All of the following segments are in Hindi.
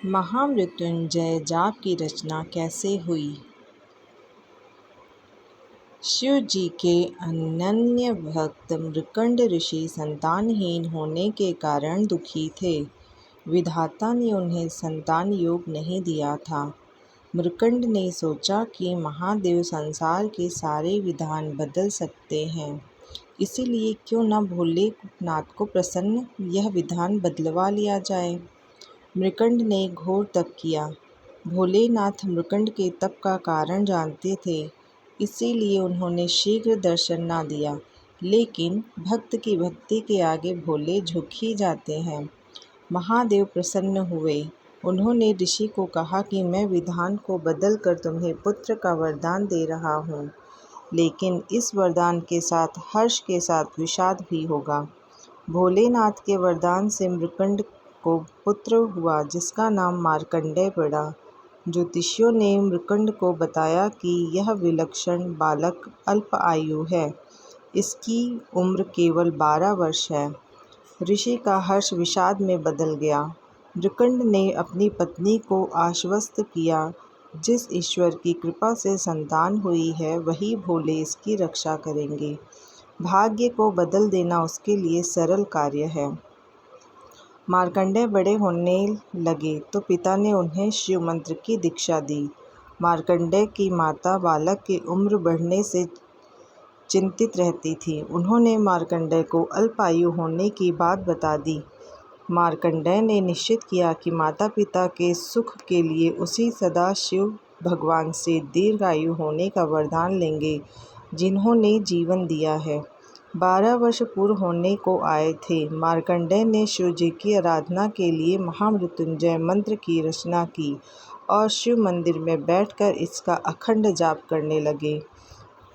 महामृत्युंजय जाप की रचना कैसे हुई। शिव जी के अनन्य भक्त मृकंड ऋषि संतानहीन होने के कारण दुखी थे। विधाता ने उन्हें संतान योग नहीं दिया था। मृकंड ने सोचा कि महादेव संसार के सारे विधान बदल सकते हैं, इसीलिए क्यों न भोलेनाथ को प्रसन्न यह विधान बदलवा लिया जाए। मृकंड ने घोर तप किया। भोलेनाथ मृकंड के तप का कारण जानते थे, इसीलिए उन्होंने शीघ्र दर्शन न दिया। लेकिन भक्त की भक्ति के आगे भोले झुक ही जाते हैं। महादेव प्रसन्न हुए। उन्होंने ऋषि को कहा कि मैं विधान को बदल कर तुम्हें पुत्र का वरदान दे रहा हूँ, लेकिन इस वरदान के साथ हर्ष के साथ विषाद भी होगा। भोलेनाथ के वरदान से मृकंड को पुत्र हुआ, जिसका नाम मार्कंडेय पड़ा। ज्योतिषियों ने मृकंड को बताया कि यह विलक्षण बालक अल्प आयु है, इसकी उम्र केवल 12 वर्ष है। ऋषि का हर्ष विषाद में बदल गया। मृकंड ने अपनी पत्नी को आश्वस्त किया, जिस ईश्वर की कृपा से संतान हुई है वही भोले इसकी रक्षा करेंगे। भाग्य को बदल देना उसके लिए सरल कार्य है। मार्कंडेय बड़े होने लगे तो पिता ने उन्हें शिव मंत्र की दीक्षा दी। मार्कंडेय की माता बालक की उम्र बढ़ने से चिंतित रहती थी। उन्होंने मार्कंडेय को अल्पायु होने की बात बता दी। मार्कंडेय ने निश्चित किया कि माता पिता के सुख के लिए उसी सदा शिव भगवान से दीर्घायु होने का वरदान लेंगे, जिन्होंने जीवन दिया है। 12 वर्ष पूर्ण होने को आए थे। मार्कंडेय ने शिव जी की आराधना के लिए महामृत्युंजय मंत्र की रचना की और शिव मंदिर में बैठकर इसका अखंड जाप करने लगे।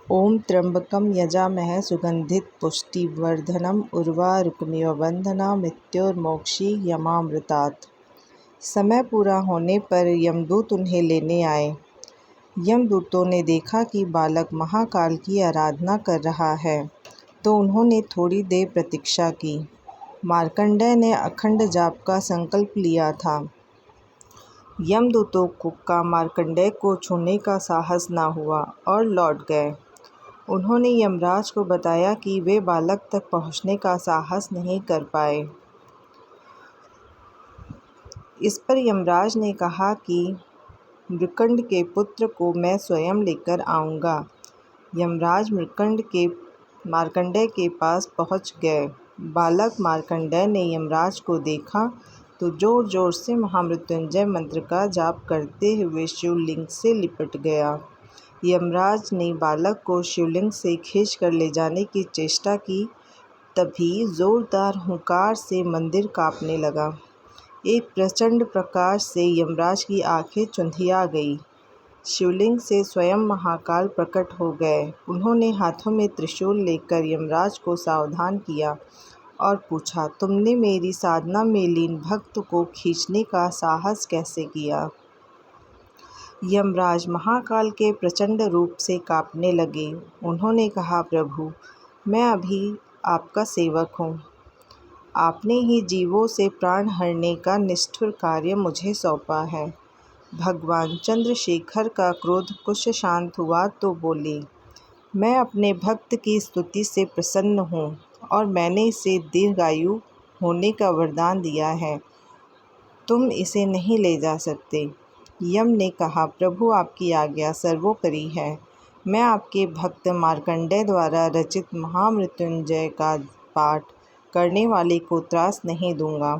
ओम त्र्यंबकम यजामहे सुगंधित पुष्टिवर्धनम उर्वारुकमिव बंधना मृत्योर्मोक्षी यमामृतात्। समय पूरा होने पर यमदूत उन्हें लेने आए। यमदूतों ने देखा कि बालक महाकाल की आराधना कर रहा है, तो उन्होंने थोड़ी देर प्रतीक्षा की। मार्कंडेय ने अखंड जाप का संकल्प लिया था। यमदूतों का मार्कंडेय को छूने का साहस न हुआ और लौट गए। उन्होंने यमराज को बताया कि वे बालक तक पहुँचने का साहस नहीं कर पाए। इस पर यमराज ने कहा कि मृकंड के पुत्र को मैं स्वयं लेकर आऊँगा। यमराज मार्कंडेय के पास पहुँच गए। बालक मार्कंडेय ने यमराज को देखा तो जोर जोर से महामृत्युंजय मंत्र का जाप करते हुए शिवलिंग से लिपट गया। यमराज ने बालक को शिवलिंग से खींच कर ले जाने की चेष्टा की, तभी जोरदार हुंकार से मंदिर कांपने लगा। एक प्रचंड प्रकाश से यमराज की आंखें चुंधिया गई। शिवलिंग से स्वयं महाकाल प्रकट हो गए। उन्होंने हाथों में त्रिशूल लेकर यमराज को सावधान किया और पूछा, तुमने मेरी साधना में लीन भक्त को खींचने का साहस कैसे किया। यमराज महाकाल के प्रचंड रूप से कांपने लगे। उन्होंने कहा, प्रभु, मैं अभी आपका सेवक हूँ। आपने ही जीवों से प्राण हरने का निष्ठुर कार्य मुझे सौंपा है। भगवान चंद्रशेखर का क्रोध कुछ शांत हुआ तो बोले, मैं अपने भक्त की स्तुति से प्रसन्न हूँ और मैंने इसे दीर्घायु होने का वरदान दिया है। तुम इसे नहीं ले जा सकते। यम ने कहा, प्रभु, आपकी आज्ञा सर्वोपरि है। मैं आपके भक्त मार्कंडेय द्वारा रचित महामृत्युंजय का पाठ करने वाले को त्रास नहीं दूंगा।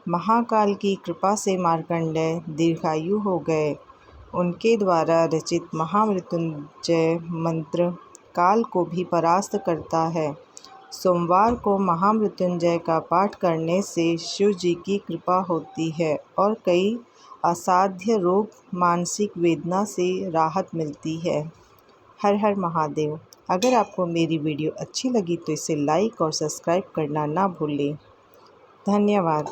महाकाल की कृपा से मार्कंडेय दीर्घायु हो गए। उनके द्वारा रचित महामृत्युंजय मंत्र काल को भी परास्त करता है। सोमवार को महामृत्युंजय का पाठ करने से शिव जी की कृपा होती है और कई असाध्य रोग, मानसिक वेदना से राहत मिलती है। हर हर महादेव। अगर आपको मेरी वीडियो अच्छी लगी तो इसे लाइक और सब्सक्राइब करना ना भूलें। धन्यवाद।